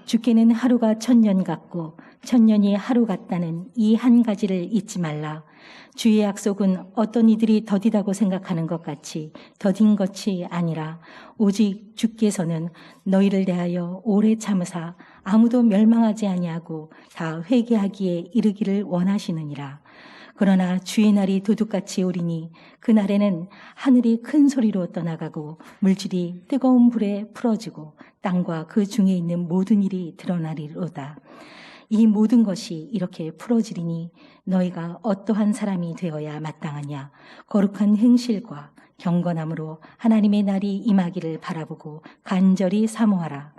주께는 하루가 천년 같고 천년이 하루 같다는 이 한 가지를 잊지 말라. 주의 약속은 어떤 이들이 더디다고 생각하는 것 같이 더딘 것이 아니라 오직 주께서는 너희를 대하여 오래 참으사 아무도 멸망하지 아니하고 다 회개하기에 이르기를 원하시느니라. 그러나 주의 날이 도둑같이 오리니 그날에는 하늘이 큰 소리로 떠나가고 물질이 뜨거운 불에 풀어지고 땅과 그 중에 있는 모든 일이 드러나리로다. 이 모든 것이 이렇게 풀어지리니 너희가 어떠한 사람이 되어야 마땅하냐. 거룩한 행실과 경건함으로 하나님의 날이 임하기를 바라보고 간절히 사모하라.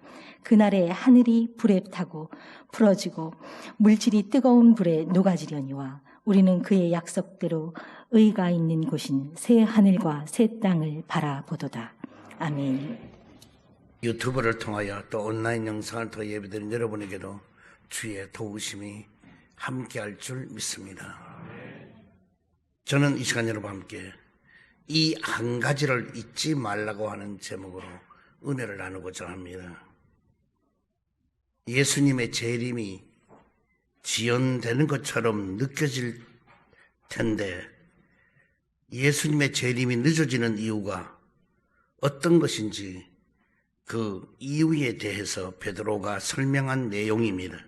그날에 하늘이 불에 타고 풀어지고 물질이 뜨거운 불에 녹아지려니와 우리는 그의 약속대로 의가 있는 곳인 새 하늘과 새 땅을 바라보도다. 아멘. 유튜브를 통하여 또 온라인 영상을 통해 예배드린 여러분에게도 주의 도우심이 함께할 줄 믿습니다. 저는 이 시간 여러분과 함께 이 한 가지를 잊지 말라고 하는 제목으로 은혜를 나누고자 합니다. 예수님의 재림이 지연되는 것처럼 느껴질 텐데 예수님의 재림이 늦어지는 이유가 어떤 것인지 그 이유에 대해서 베드로가 설명한 내용입니다.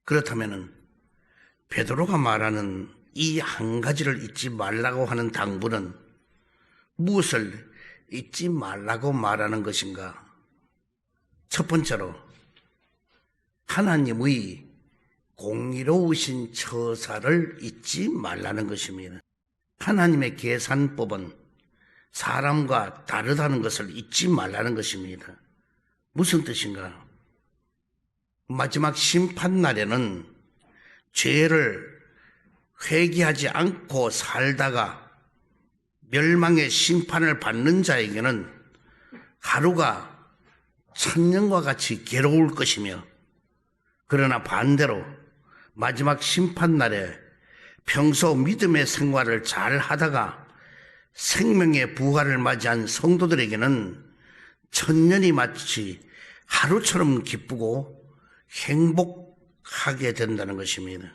그렇다면 베드로가 말하는 이 한 가지를 잊지 말라고 하는 당부는 무엇을 잊지 말라고 말하는 것인가? 첫 번째로 하나님의 공의로우신 처사를 잊지 말라는 것입니다. 하나님의 계산법은 사람과 다르다는 것을 잊지 말라는 것입니다. 무슨 뜻인가? 마지막 심판날에는 죄를 회개하지 않고 살다가 멸망의 심판을 받는 자에게는 하루가 천년과 같이 괴로울 것이며, 그러나 반대로 마지막 심판날에 평소 믿음의 생활을 잘 하다가 생명의 부활을 맞이한 성도들에게는 천년이 마치 하루처럼 기쁘고 행복하게 된다는 것입니다.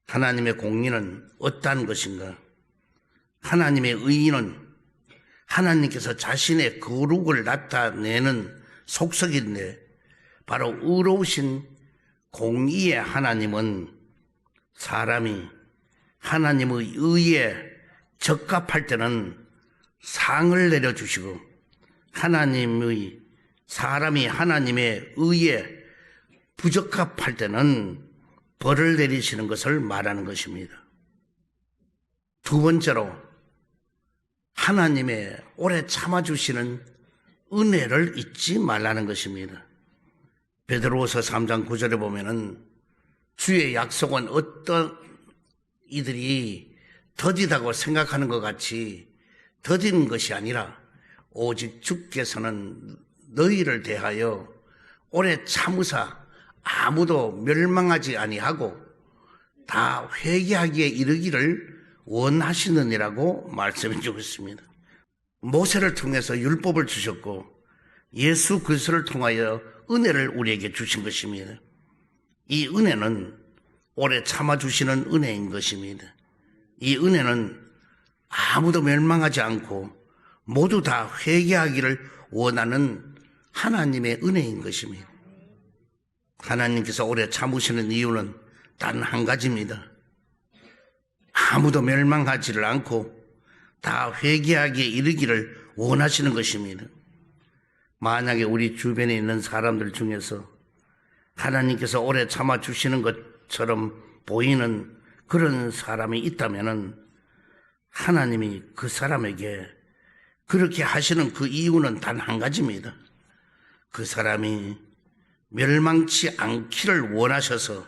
하나님의 공의는 어떠한 것인가? 하나님의 의의는 하나님께서 자신의 거룩을 나타내는 속석인데, 바로 의로우신 공의의 하나님은 사람이 하나님의 의에 적합할 때는 상을 내려주시고, 사람이 하나님의 의에 부적합할 때는 벌을 내리시는 것을 말하는 것입니다. 두 번째로 하나님의 오래 참아주시는 은혜를 잊지 말라는 것입니다. 베드로후서 3장 9절에 보면은 주의 약속은 어떤 이들이 더디다고 생각하는 것 같이 더딘 것이 아니라 오직 주께서는 너희를 대하여 오래 참으사 아무도 멸망하지 아니하고 다 회개하기에 이르기를 원하시느니라고 말씀해 주고 있습니다. 모세를 통해서 율법을 주셨고 예수 그리스도를 통하여 은혜를 우리에게 주신 것입니다. 이 은혜는 오래 참아주시는 은혜인 것입니다. 이 은혜는 아무도 멸망하지 않고 모두 다 회개하기를 원하는 하나님의 은혜인 것입니다. 하나님께서 오래 참으시는 이유는 단 한 가지입니다. 아무도 멸망하지를 않고 다 회개하기에 이르기를 원하시는 것입니다. 만약에 우리 주변에 있는 사람들 중에서 하나님께서 오래 참아주시는 것처럼 보이는 그런 사람이 있다면 하나님이 그 사람에게 그렇게 하시는 그 이유는 단 한 가지입니다. 그 사람이 멸망치 않기를 원하셔서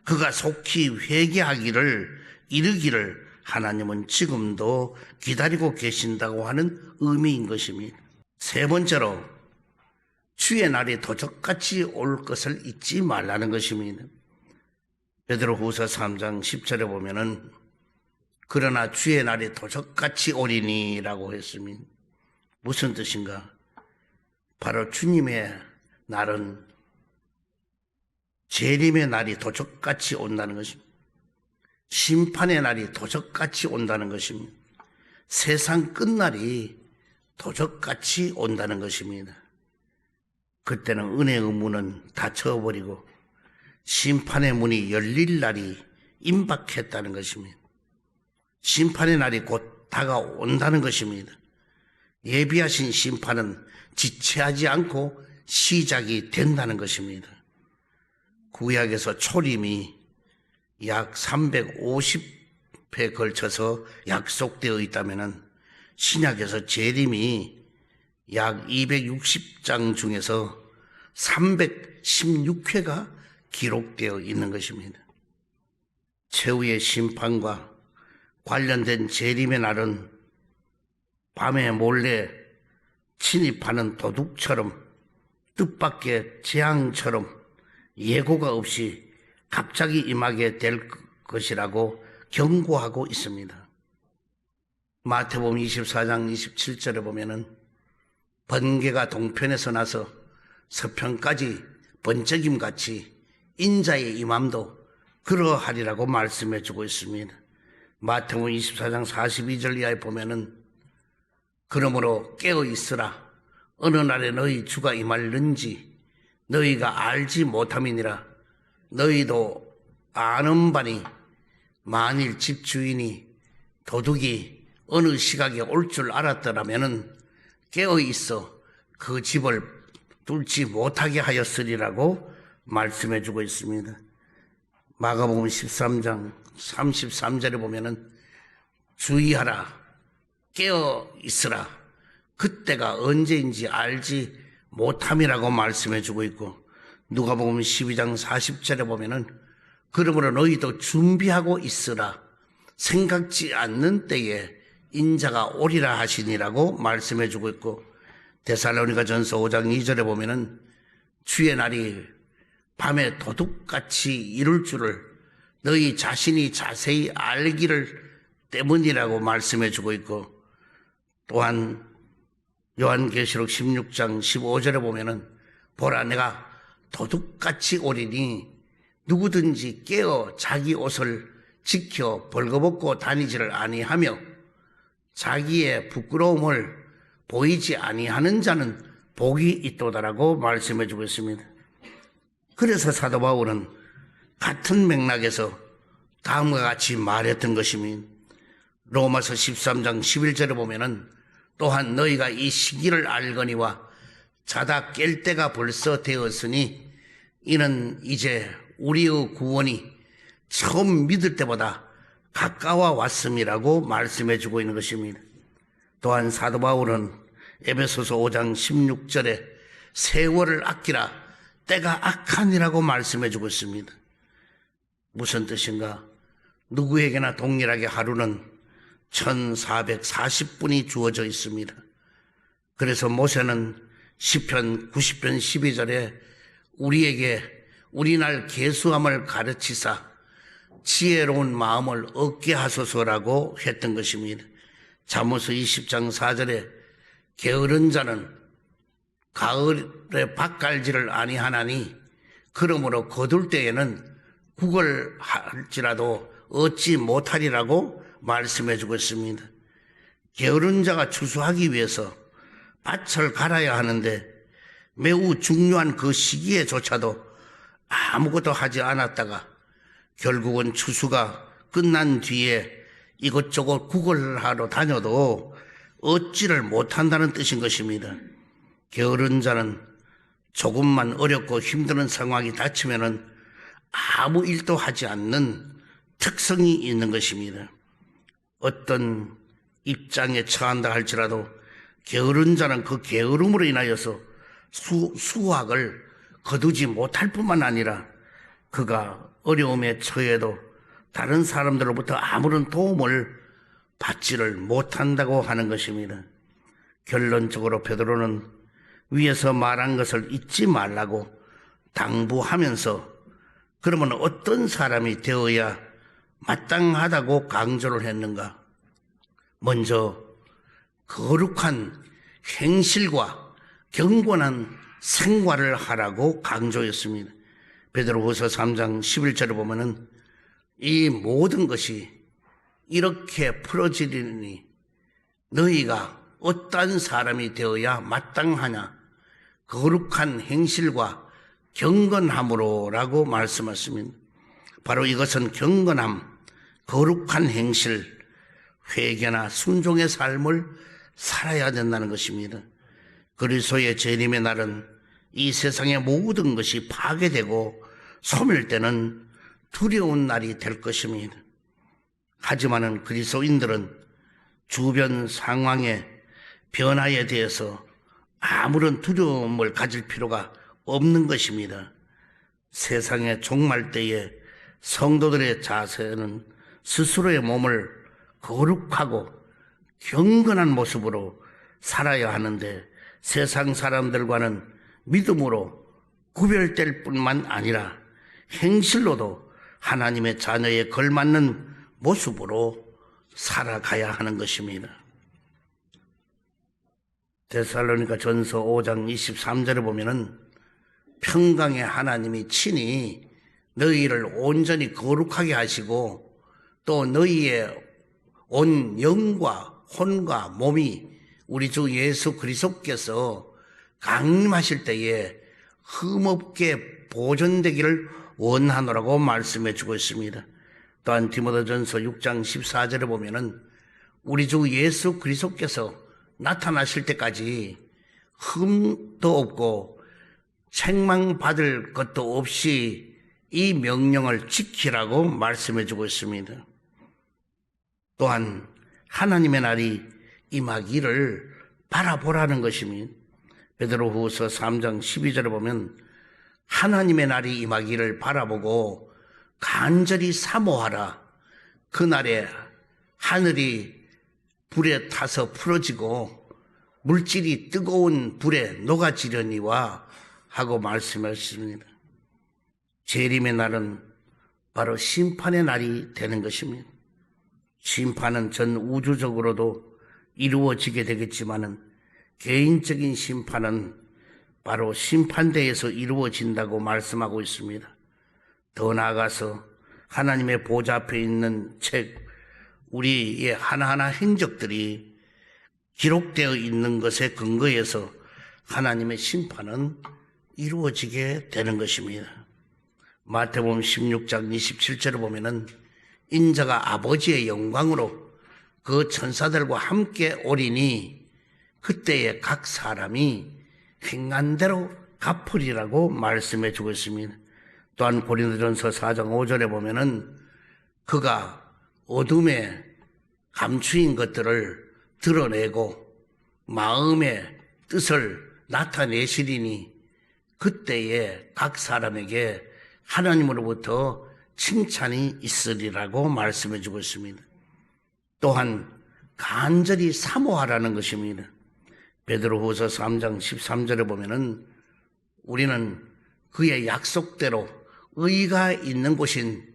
그가 속히 회개하기를 이르기를 하나님은 지금도 기다리고 계신다고 하는 의미인 것입니다. 세 번째로 주의 날이 도적같이 올 것을 잊지 말라는 것입니다. 베드로후서 3장 10절에 보면은 그러나 주의 날이 도적같이 오리니라고 했습니다. 무슨 뜻인가? 바로 주님의 날은 재림의 날이 도적같이 온다는 것입니다. 심판의 날이 도적같이 온다는 것입니다. 세상 끝날이 도적같이 온다는 것입니다. 그때는 은혜의 문은 닫혀버리고 심판의 문이 열릴 날이 임박했다는 것입니다. 심판의 날이 곧 다가온다는 것입니다. 예비하신 심판은 지체하지 않고 시작이 된다는 것입니다. 구약에서 초림이 약 350회 걸쳐서 약속되어 있다면 신약에서 재림이 약 260장 중에서 316회가 기록되어 있는 것입니다. 최후의 심판과 관련된 재림의 날은 밤에 몰래 침입하는 도둑처럼 뜻밖의 재앙처럼 예고가 없이 갑자기 임하게 될 것이라고 경고하고 있습니다. 마태복음 24장 27절에 보면은 번개가 동편에서 나서 서편까지 번쩍임같이 인자의 임함도 그러하리라고 말씀해 주고 있습니다. 마태복음 24장 42절 이하에 보면은 그러므로 깨어 있으라. 어느 날에 너희 주가 임할는지 너희가 알지 못함이니라. 너희도 아는 바니 만일 집주인이 도둑이 어느 시각에 올 줄 알았더라면은 깨어 있어 그 집을 뚫지 못하게 하였으리라고 말씀해 주고 있습니다. 마가복음 13장 33절에 보면은 주의하라, 깨어 있으라, 그때가 언제인지 알지 못함이라고 말씀해 주고 있고, 누가복음 12장 40절에 보면은 그러므로 너희도 준비하고 있으라, 생각지 않는 때에 인자가 오리라 하시니라고 말씀해 주고 있고, 데살로니가전서 5장 2절에 보면은 주의 날이 밤에 도둑같이 이룰 줄을 너희 자신이 자세히 알기를 때문이라고 말씀해 주고 있고, 또한 요한계시록 16장 15절에 보면은 보라 내가 도둑같이 오리니 누구든지 깨어 자기 옷을 지켜 벌거벗고 다니지를 아니하며 자기의 부끄러움을 보이지 아니하는 자는 복이 있도다라고 말씀해 주고 있습니다. 그래서 사도 바울은 같은 맥락에서 다음과 같이 말했던 것입니다. 로마서 13장 11절에 보면은 또한 너희가 이 시기를 알거니와 자다 깰 때가 벌써 되었으니 이는 이제 우리의 구원이 처음 믿을 때보다 가까워 왔음이라고 말씀해 주고 있는 것입니다. 또한 사도 바울은 에베소서 5장 16절에 세월을 아끼라 때가 악하니라고 말씀해 주고 있습니다. 무슨 뜻인가? 누구에게나 동일하게 하루는 1440분이 주어져 있습니다. 그래서 모세는 시편 90편 12절에 우리에게 우리날 계수함을 가르치사 지혜로운 마음을 얻게 하소서라고 했던 것입니다. 잠언서 20장 4절에 게으른 자는 가을에 밭갈지를 아니하나니 그러므로 거둘 때에는 구걸할지라도 얻지 못하리라고 말씀해 주고 있습니다. 게으른 자가 추수하기 위해서 밭을 갈아야 하는데 매우 중요한 그 시기에조차도 아무것도 하지 않았다가 결국은 추수가 끝난 뒤에 이것저것 구걸하러 다녀도 얻지를 못한다는 뜻인 것입니다. 게으른 자는 조금만 어렵고 힘든 상황이 닥치면은 아무 일도 하지 않는 특성이 있는 것입니다. 어떤 입장에 처한다 할지라도 게으른 자는 그 게으름으로 인하여서 수확을 거두지 못할 뿐만 아니라 그가 어려움에 처해도 다른 사람들로부터 아무런 도움을 받지를 못한다고 하는 것입니다. 결론적으로 베드로는 위에서 말한 것을 잊지 말라고 당부하면서 그러면 어떤 사람이 되어야 마땅하다고 강조를 했는가? 먼저 거룩한 행실과 경건한 생활을 하라고 강조했습니다. 베드로후서 3장 11절을 보면은 이 모든 것이 이렇게 풀어지리니 너희가 어떠한 사람이 되어야 마땅하냐 거룩한 행실과 경건함으로라고 말씀하십니다. 바로 이것은 경건함, 거룩한 행실, 회개나 순종의 삶을 살아야 된다는 것입니다. 그리스도의 재림의 날은 이 세상의 모든 것이 파괴되고 소멸되는 두려운 날이 될 것입니다. 하지만은 그리스도인들은 주변 상황의 변화에 대해서 아무런 두려움을 가질 필요가 없는 것입니다. 세상의 종말 때에 성도들의 자세는 스스로의 몸을 거룩하고 경건한 모습으로 살아야 하는데 세상 사람들과는 믿음으로 구별될 뿐만 아니라 행실로도 하나님의 자녀에 걸맞는 모습으로 살아가야 하는 것입니다. 데살로니가 전서 5장 23절에 보면은 평강의 하나님이 친히 너희를 온전히 거룩하게 하시고 또 너희의 온 영과 혼과 몸이 우리 주 예수 그리스도께서 강림하실 때에 흠없게 보존되기를 원하노라고 말씀해 주고 있습니다. 또한 디모데전서 6장 14절에 보면은 우리 주 예수 그리스도께서 나타나실 때까지 흠도 없고 책망받을 것도 없이 이 명령을 지키라고 말씀해 주고 있습니다. 또한 하나님의 날이 임하기를 바라보라는 것입니다. 베드로후서 3장 12절에 보면 하나님의 날이 임하기를 바라보고 간절히 사모하라. 그날에 하늘이 불에 타서 풀어지고 물질이 뜨거운 불에 녹아지려니와 하고 말씀하셨습니다. 재림의 날은 바로 심판의 날이 되는 것입니다. 심판은 전 우주적으로도 이루어지게 되겠지만은 개인적인 심판은 바로 심판대에서 이루어진다고 말씀하고 있습니다. 더 나아가서 하나님의 보좌 앞에 있는 책 우리의 하나하나 행적들이 기록되어 있는 것에 근거해서 하나님의 심판은 이루어지게 되는 것입니다. 마태복음 16장 27절을 보면은 인자가 아버지의 영광으로 그 천사들과 함께 오리니 그때에 각 사람이 행한 대로 갚으리라고 말씀해 주고 있습니다. 또한 고린도전서 4장 5절에 보면은 그가 어둠에 감추인 것들을 드러내고 마음의 뜻을 나타내시리니 그때에 각 사람에게 하나님으로부터 칭찬이 있으리라고 말씀해 주고 있습니다. 또한 간절히 사모하라는 것입니다. 베드로후서 3장 13절에 보면은 우리는 그의 약속대로 의가 있는 곳인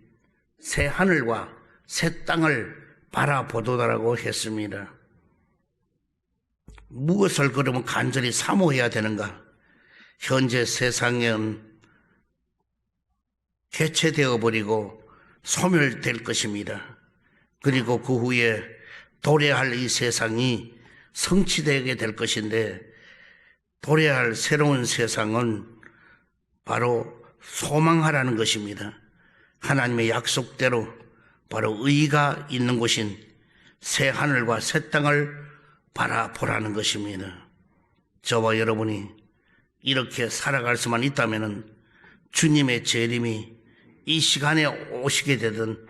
새 하늘과 새 땅을 바라보도다라고 했습니다. 무엇을 그러면 간절히 사모해야 되는가? 현재 세상은 해체되어 버리고 소멸될 것입니다. 그리고 그 후에 도래할 이 세상이 성취되게 될 것인데 도래할 새로운 세상은 바로 소망하라는 것입니다. 하나님의 약속대로 바로 의가 있는 곳인 새 하늘과 새 땅을 바라보라는 것입니다. 저와 여러분이 이렇게 살아갈 수만 있다면 주님의 재림이 이 시간에 오시게 되든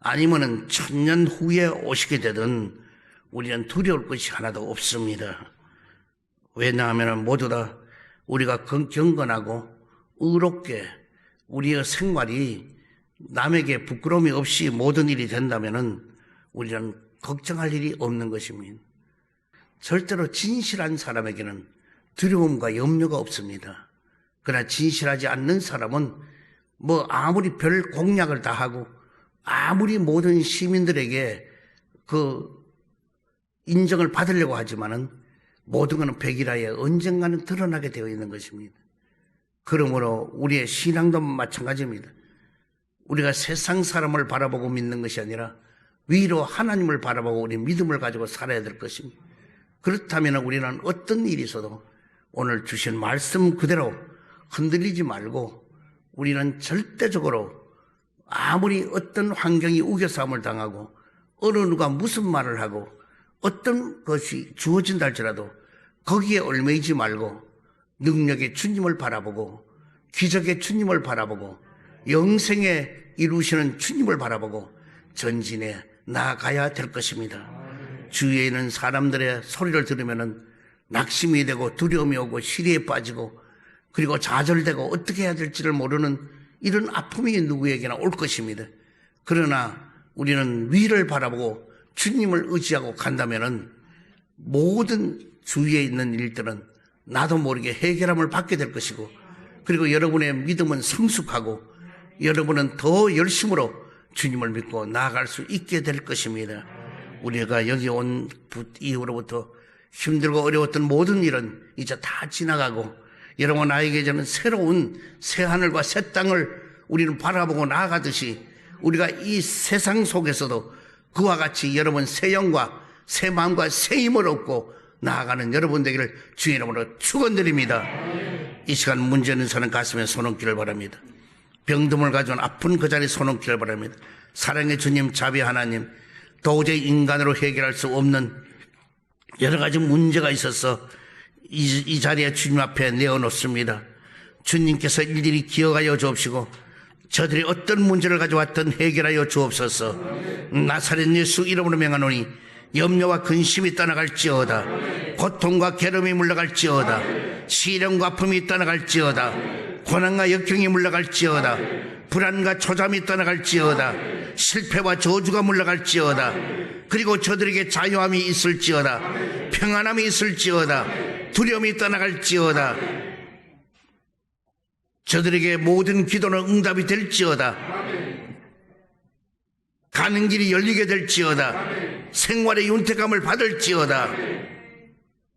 아니면은 1000년 후에 오시게 되든 우리는 두려울 것이 하나도 없습니다. 왜냐하면 모두 다 우리가 경건하고 의롭게 우리의 생활이 남에게 부끄러움이 없이 모든 일이 된다면 우리는 걱정할 일이 없는 것입니다. 절대로 진실한 사람에게는 두려움과 염려가 없습니다. 그러나 진실하지 않는 사람은 아무리 별 공약을 다 하고 아무리 모든 시민들에게 그 인정을 받으려고 하지만은 모든 것은 백일하에 언젠가는 드러나게 되어 있는 것입니다. 그러므로 우리의 신앙도 마찬가지입니다. 우리가 세상 사람을 바라보고 믿는 것이 아니라 위로 하나님을 바라보고 우리 믿음을 가지고 살아야 될 것입니다. 그렇다면 우리는 어떤 일이 있어도 오늘 주신 말씀 그대로 흔들리지 말고 우리는 절대적으로 아무리 어떤 환경이 우겨싸움을 당하고 어느 누가 무슨 말을 하고 어떤 것이 주어진다 할지라도 거기에 얽매이지 말고 능력의 주님을 바라보고 기적의 주님을 바라보고 영생에 이루시는 주님을 바라보고 전진해 나아가야 될 것입니다. 주위에 있는 사람들의 소리를 들으면 낙심이 되고 두려움이 오고 시리에 빠지고 그리고 좌절되고 어떻게 해야 될지를 모르는 이런 아픔이 누구에게나 올 것입니다. 그러나 우리는 위를 바라보고 주님을 의지하고 간다면 모든 주위에 있는 일들은 나도 모르게 해결함을 받게 될 것이고 그리고 여러분의 믿음은 성숙하고 여러분은 더 열심으로 주님을 믿고 나아갈 수 있게 될 것입니다. 우리가 여기 온 이후로부터 힘들고 어려웠던 모든 일은 이제 다 지나가고 여러분 나에게 저는 새로운 새하늘과 새 땅을 우리는 바라보고 나아가듯이 우리가 이 세상 속에서도 그와 같이 여러분 새 영과 새 마음과 새 힘을 얻고 나아가는 여러분 되기를 주의 이름으로 축원드립니다. 이 시간 문제 있는 사람 가슴에 손 얹기를 바랍니다. 병듦을 가져온 아픈 그 자리에 손 얹기를 바랍니다. 사랑의 주님, 자비 하나님, 도저히 인간으로 해결할 수 없는 여러 가지 문제가 있어서 이 자리에 주님 앞에 내어놓습니다. 주님께서 일일이 기억하여 주옵시고 저들이 어떤 문제를 가져왔든 해결하여 주옵소서. 나사렛 예수 이름으로 명하노니 염려와 근심이 떠나갈지어다. 고통과 괴로움이 물러갈지어다. 시련과 아픔이 떠나갈지어다. 고난과 역경이 물러갈지어다. 불안과 초잠이 떠나갈지어다. 실패와 저주가 물러갈지어다. 그리고 저들에게 자유함이 있을지어다. 평안함이 있을지어다. 두려움이 떠나갈지어다. 저들에게 모든 기도는 응답이 될지어다. 가는 길이 열리게 될지어다. 생활의 윤택감을 받을지어다.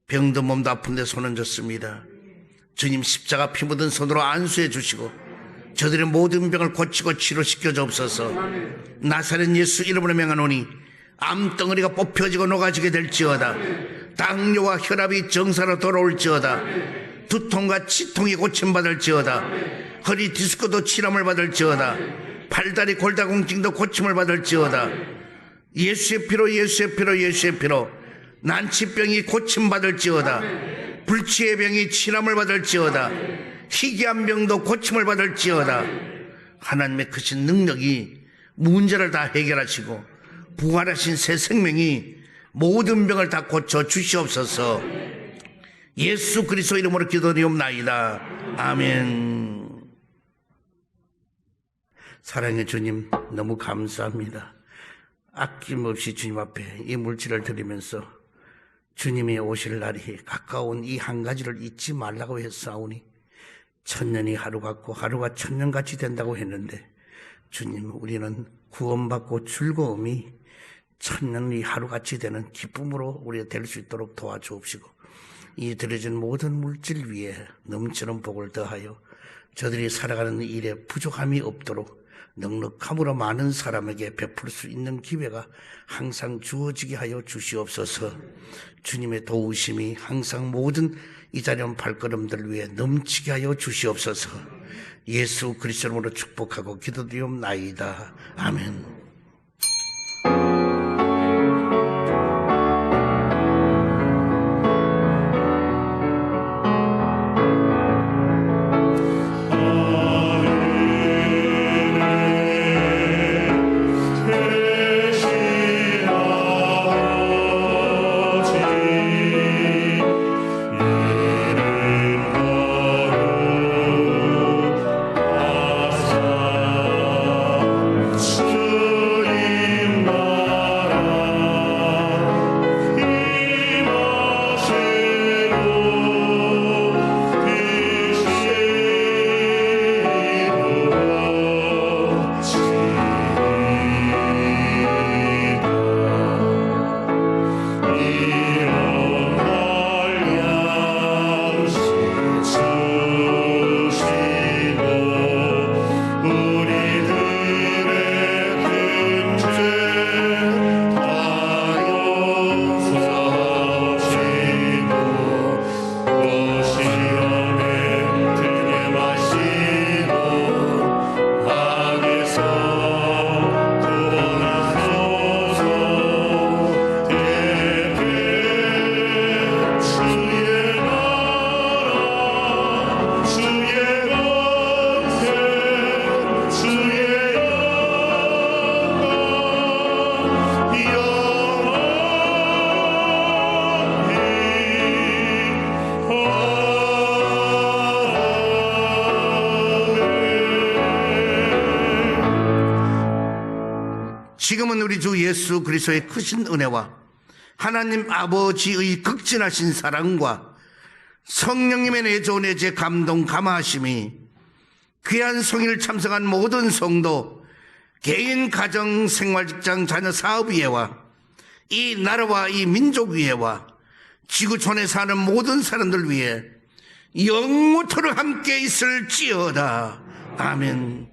병든 몸도 아픈데 손 얹었습니다. 주님 십자가 피 묻은 손으로 안수해 주시고 저들의 모든 병을 고치고 치료시켜 주옵소서. 나사렛 예수 이름으로 명하노니 암덩어리가 뽑혀지고 녹아지게 될지어다. 당뇨와 혈압이 정상으로 돌아올지어다. 두통과 치통이 고침받을지어다. 허리 디스크도 치료를 받을지어다. 팔다리 골다공증도 고침을 받을지어다. 예수의 피로 예수의 피로 예수의 피로 난치병이 고침받을지어다. 불치의 병이 치료를 받을지어다. 희귀한 병도 고침을 받을지어다. 하나님의 크신 능력이 문제를 다 해결하시고 부활하신 새 생명이 모든 병을 다 고쳐 주시옵소서. 예수 그리스도 이름으로 기도드리옵나이다. 아멘. 사랑의 주님 너무 감사합니다. 아낌없이 주님 앞에 이 물질을 드리면서 주님이 오실 날이 가까운 이 한 가지를 잊지 말라고 했사오니 천년이 하루 같고 하루가 천년같이 된다고 했는데 주님 우리는 구원받고 즐거움이 천년이 하루같이 되는 기쁨으로 우리가 될 수 있도록 도와주옵시고 이 드려진 모든 물질 위에 넘치는 복을 더하여 저들이 살아가는 일에 부족함이 없도록 넉넉함으로 많은 사람에게 베풀 수 있는 기회가 항상 주어지게 하여 주시옵소서. 주님의 도우심이 항상 모든 이 자리에 온 발걸음들 위해 넘치게 하여 주시옵소서. 예수 그리스도로 축복하고 기도드리옵나이다. 아멘. 주 지금은 우리 주 예수 그리스도의 크신 은혜와 하나님 아버지의 극진하신 사랑과 성령님의 내조 내재 감동 감화하심이 귀한 성일을 참석한 모든 성도, 개인, 가정, 생활, 직장, 자녀, 사업 위에와 이 나라와 이 민족 위에와 지구촌에 사는 모든 사람들 위에 영원토록 함께 있을지어다. 아멘.